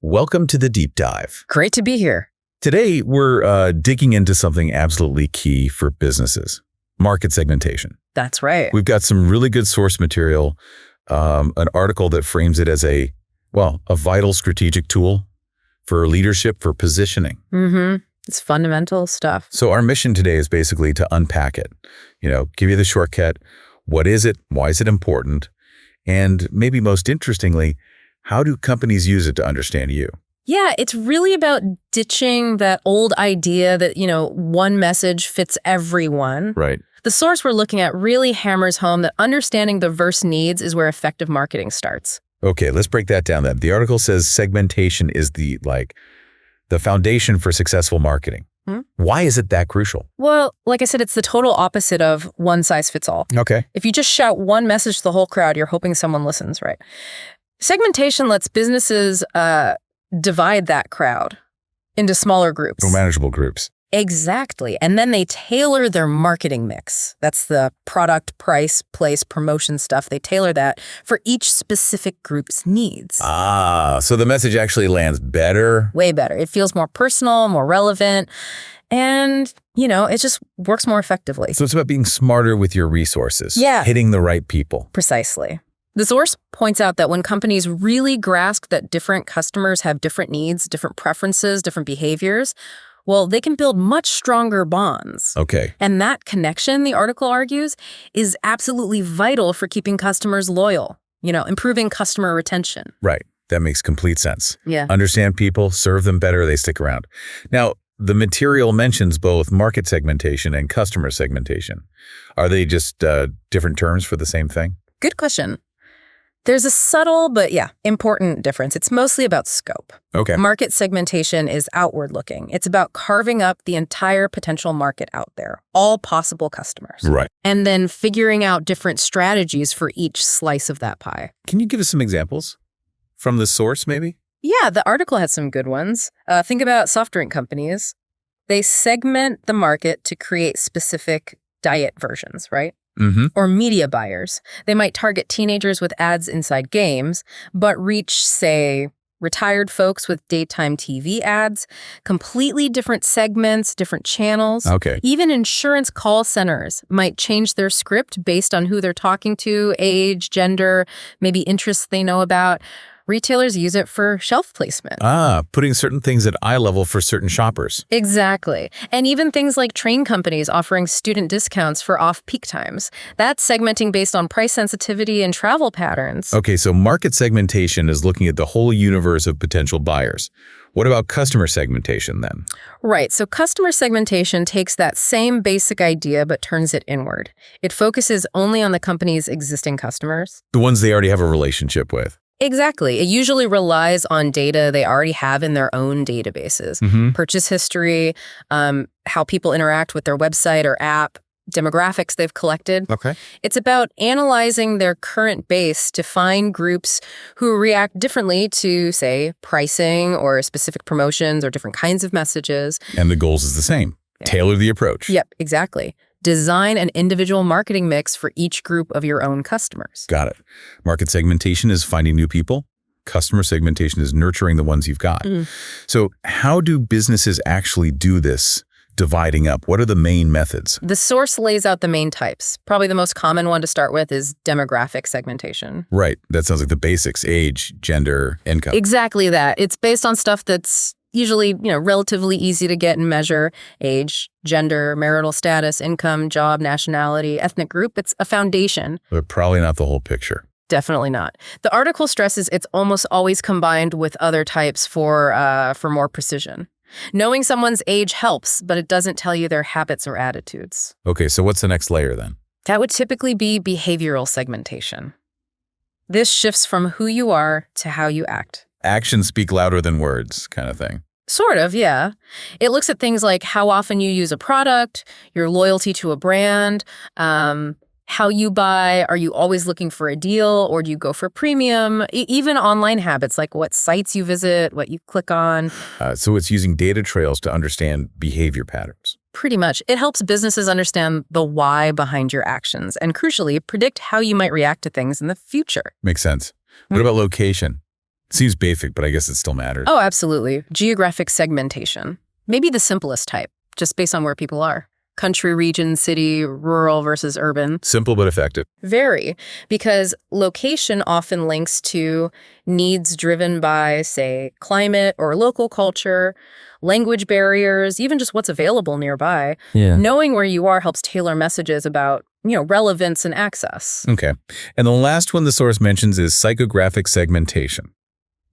Welcome to the Deep Dive. Great to be here. Today, we're digging into something absolutely key for businesses, market segmentation. That's right. We've got some really good source material, an article that frames it as a vital strategic tool for leadership, for positioning. It's fundamental stuff. So our mission today is basically to unpack it, give you the shortcut. What is it? Why is it important? And maybe most interestingly, how do companies use it to understand you? Yeah, it's really about ditching that old idea that, one message fits everyone. Right. The source we're looking at really hammers home that understanding diverse needs is where effective marketing starts. Okay, let's break that down then. The article says segmentation is the foundation for successful marketing. Why is it that crucial? Well, like I said, it's the total opposite of one size fits all. Okay. If you just shout one message to the whole crowd, you're hoping someone listens, right? Segmentation lets businesses divide that crowd into smaller groups. Or manageable groups. Exactly. And then they tailor their marketing mix. That's the product, price, place, promotion stuff. They tailor that for each specific group's needs. So the message actually lands better? Way better. It feels more personal, more relevant, and, it just works more effectively. So it's about being smarter with your resources. Yeah. Hitting the right people. Precisely. The source points out that when companies really grasp that different customers have different needs, different preferences, different behaviors, well, they can build much stronger bonds. Okay. And that connection, the article argues, is absolutely vital for keeping customers loyal, improving customer retention. Right. That makes complete sense. Yeah. Understand people, serve them better, they stick around. Now, the material mentions both market segmentation and customer segmentation. Are they just different terms for the same thing? Good question. There's a subtle but, important difference. It's mostly about scope. Okay. Market segmentation is outward-looking. It's about carving up the entire potential market out there, all possible customers. Right. And then figuring out different strategies for each slice of that pie. Can you give us some examples from the source, maybe? Yeah, the article has some good ones. Think about soft drink companies. They segment the market to create specific diet versions, right? Or media buyers. They might target teenagers with ads inside games, but reach, say, retired folks with daytime TV ads, completely different segments, different channels. Okay. Even insurance call centers might change their script based on who they're talking to, age, gender, maybe interests they know about. Retailers use it for shelf placement. Putting certain things at eye level for certain shoppers. Exactly. And even things like train companies offering student discounts for off-peak times. That's segmenting based on price sensitivity and travel patterns. Okay, so market segmentation is looking at the whole universe of potential buyers. What about customer segmentation then? Right. So customer segmentation takes that same basic idea but turns it inward. It focuses only on the company's existing customers. The ones they already have a relationship with. Exactly. It usually relies on data they already have in their own databases. Purchase history, how people interact with their website or app, demographics they've collected. Okay. It's about analyzing their current base to find groups who react differently to, say, pricing or specific promotions or different kinds of messages. And the goals is the same. Yeah. Tailor the approach. Yep, exactly. Design an individual marketing mix for each group of your own customers. Got it. Market segmentation is finding new people. Customer segmentation is nurturing the ones you've got. So how do businesses actually do this dividing up? What are the main methods? The source lays out the main types. Probably the most common one to start with is demographic segmentation. Right. That sounds like the basics: age, gender, income. Exactly that. It's based on stuff that's usually, relatively easy to get and measure: age, gender, marital status, income, job, nationality, ethnic group. It's a foundation. But probably not the whole picture. Definitely not. The article stresses it's almost always combined with other types for more precision. Knowing someone's age helps, but it doesn't tell you their habits or attitudes. Okay, so what's the next layer then? That would typically be behavioral segmentation. This shifts from who you are to how you act. Actions speak louder than words, kind of thing. Sort of, yeah. It looks at things like how often you use a product, your loyalty to a brand, how you buy. Are you always looking for a deal, or do you go for premium? Even online habits, like what sites you visit, what you click on. So it's using data trails to understand behavior patterns. Pretty much. It helps businesses understand the why behind your actions and, crucially, predict how you might react to things in the future. Makes sense. What about location? Seems basic, but I guess it still matters. Oh, absolutely. Geographic segmentation. Maybe the simplest type, just based on where people are. Country, region, city, rural versus urban. Simple but effective. Very, because location often links to needs driven by, say, climate or local culture, language barriers, even just what's available nearby. Yeah. Knowing where you are helps tailor messages about, relevance and access. Okay. And the last one the source mentions is psychographic segmentation.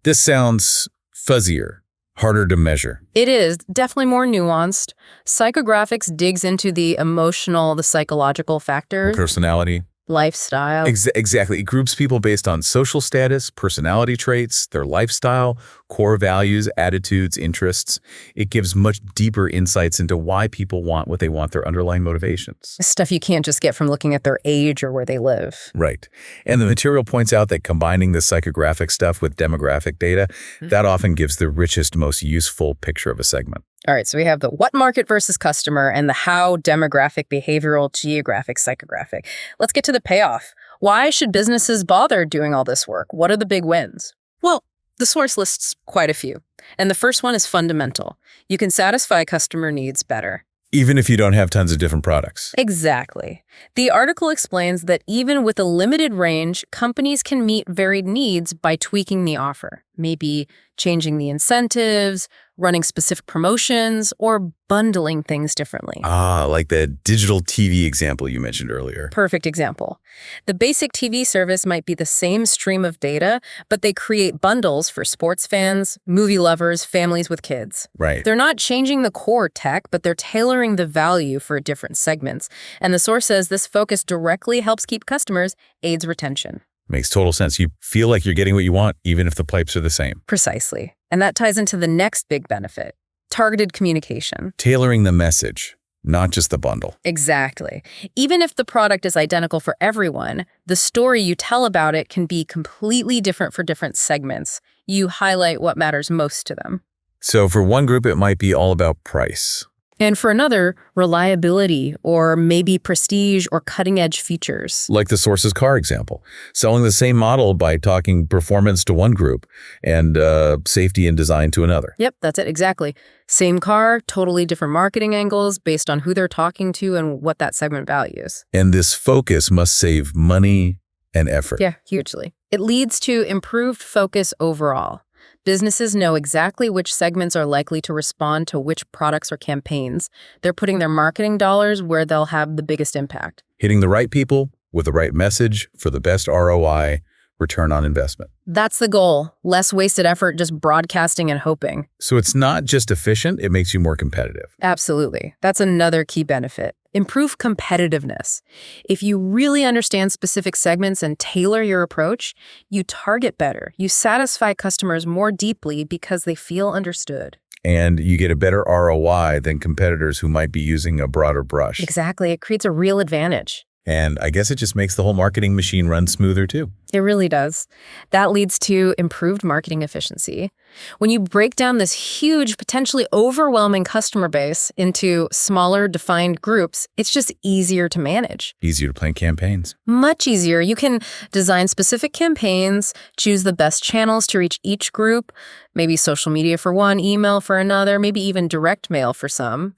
This sounds fuzzier, harder to measure. It is definitely more nuanced. Psychographics digs into the emotional, the psychological factors, Personality. lifestyle. Exactly. It groups people based on social status, personality traits, their lifestyle, core values, attitudes, interests. It gives much deeper insights into why people want what they want, their underlying motivations. Stuff you can't just get from looking at their age or where they live. Right. And the material points out that combining the psychographic stuff with demographic data, that often gives the richest, most useful picture of a segment. All right, so we have the what market versus customer and the how demographic, behavioral, geographic, psychographic. Let's get to the payoff. Why should businesses bother doing all this work? What are the big wins? Well, the source lists quite a few. And the first one is fundamental. You can satisfy customer needs better. Even if you don't have tons of different products. Exactly. The article explains that even with a limited range, companies can meet varied needs by tweaking the offer. Maybe changing the incentives, running specific promotions, or bundling things differently. Like the digital TV example you mentioned earlier. Perfect example. The basic TV service might be the same stream of data, but they create bundles for sports fans, movie lovers, families with kids. Right. They're not changing the core tech, but they're tailoring the value for different segments. And the source says this focus directly helps keep customers, aids retention. Makes total sense. You feel like you're getting what you want, even if the pipes are the same. Precisely. And that ties into the next big benefit, targeted communication. Tailoring the message, not just the bundle. Exactly. Even if the product is identical for everyone, the story you tell about it can be completely different for different segments. You highlight what matters most to them. So for one group, it might be all about price. And for another, reliability or maybe prestige or cutting-edge features. Like the source's car example, selling the same model by talking performance to one group and safety and design to another. Yep, that's it, exactly. Same car, totally different marketing angles based on who they're talking to and what that segment values. And this focus must save money and effort. Yeah, hugely. It leads to improved focus overall. Businesses know exactly which segments are likely to respond to which products or campaigns. They're putting their marketing dollars where they'll have the biggest impact. Hitting the right people with the right message for the best ROI, return on investment. That's the goal. Less wasted effort just broadcasting and hoping. So it's not just efficient, it makes you more competitive. Absolutely. That's another key benefit. Improve competitiveness. If you really understand specific segments and tailor your approach, you target better. You satisfy customers more deeply because they feel understood. And you get a better ROI than competitors who might be using a broader brush. Exactly. It creates a real advantage. And I guess it just makes the whole marketing machine run smoother too. It really does. That leads to improved marketing efficiency. When you break down this huge, potentially overwhelming customer base into smaller, defined groups, it's just easier to manage. Easier to plan campaigns. Much easier. You can design specific campaigns, choose the best channels to reach each group, maybe social media for one, email for another, maybe even direct mail for some,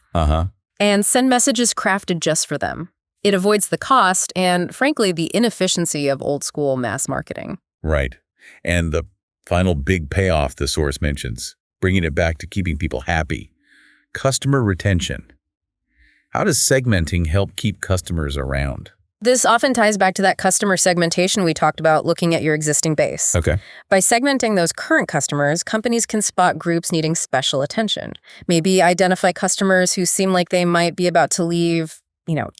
and send messages crafted just for them. It avoids the cost and, frankly, the inefficiency of old-school mass marketing. Right. And the final big payoff the source mentions, bringing it back to keeping people happy. Customer retention. How does segmenting help keep customers around? This often ties back to that customer segmentation we talked about, looking at your existing base. Okay. By segmenting those current customers, companies can spot groups needing special attention. Maybe identify customers who seem like they might be about to leave,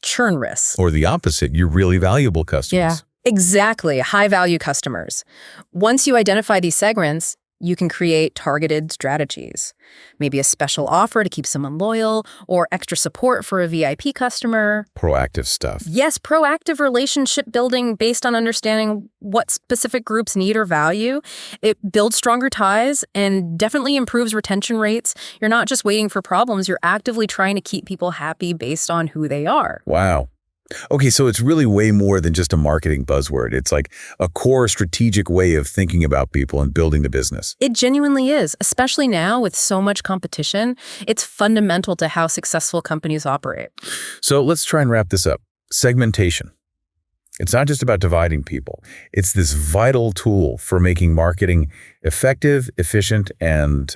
churn risks. Or the opposite, your really valuable customers. Yeah, exactly. High-value customers. Once you identify these segments, you can create targeted strategies. Maybe a special offer to keep someone loyal, or extra support for a VIP customer. Proactive stuff. Yes, proactive relationship building based on understanding what specific groups need or value. It builds stronger ties and definitely improves retention rates. You're not just waiting for problems, you're actively trying to keep people happy based on who they are. Wow. Okay, so it's really way more than just a marketing buzzword. It's like a core strategic way of thinking about people and building the business. It genuinely is, especially now with so much competition. It's fundamental to how successful companies operate. So let's try and wrap this up. Segmentation. It's not just about dividing people. It's this vital tool for making marketing effective, efficient, and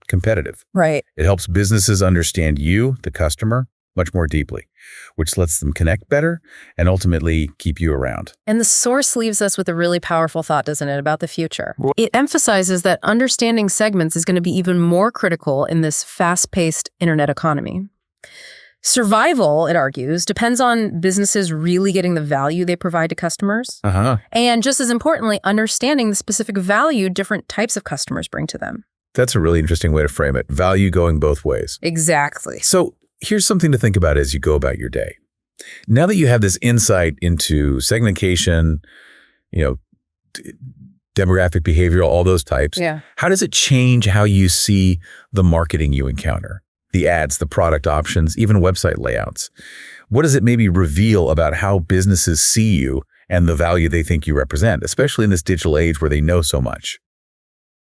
competitive. Right. It helps businesses understand you, the customer, much more deeply, which lets them connect better and ultimately keep you around. And the source leaves us with a really powerful thought, doesn't it, about the future? It emphasizes that understanding segments is going to be even more critical in this fast-paced internet economy. Survival, it argues, depends on businesses really getting the value they provide to customers. And just as importantly, understanding the specific value different types of customers bring to them. That's a really interesting way to frame it. Value going both ways. Exactly. So here's something to think about as you go about your day. Now that you have this insight into segmentation, demographic, behavioral, all those types, how does it change how you see the marketing you encounter? The ads, the product options, even website layouts. What does it maybe reveal about how businesses see you and the value they think you represent, especially in this digital age where they know so much?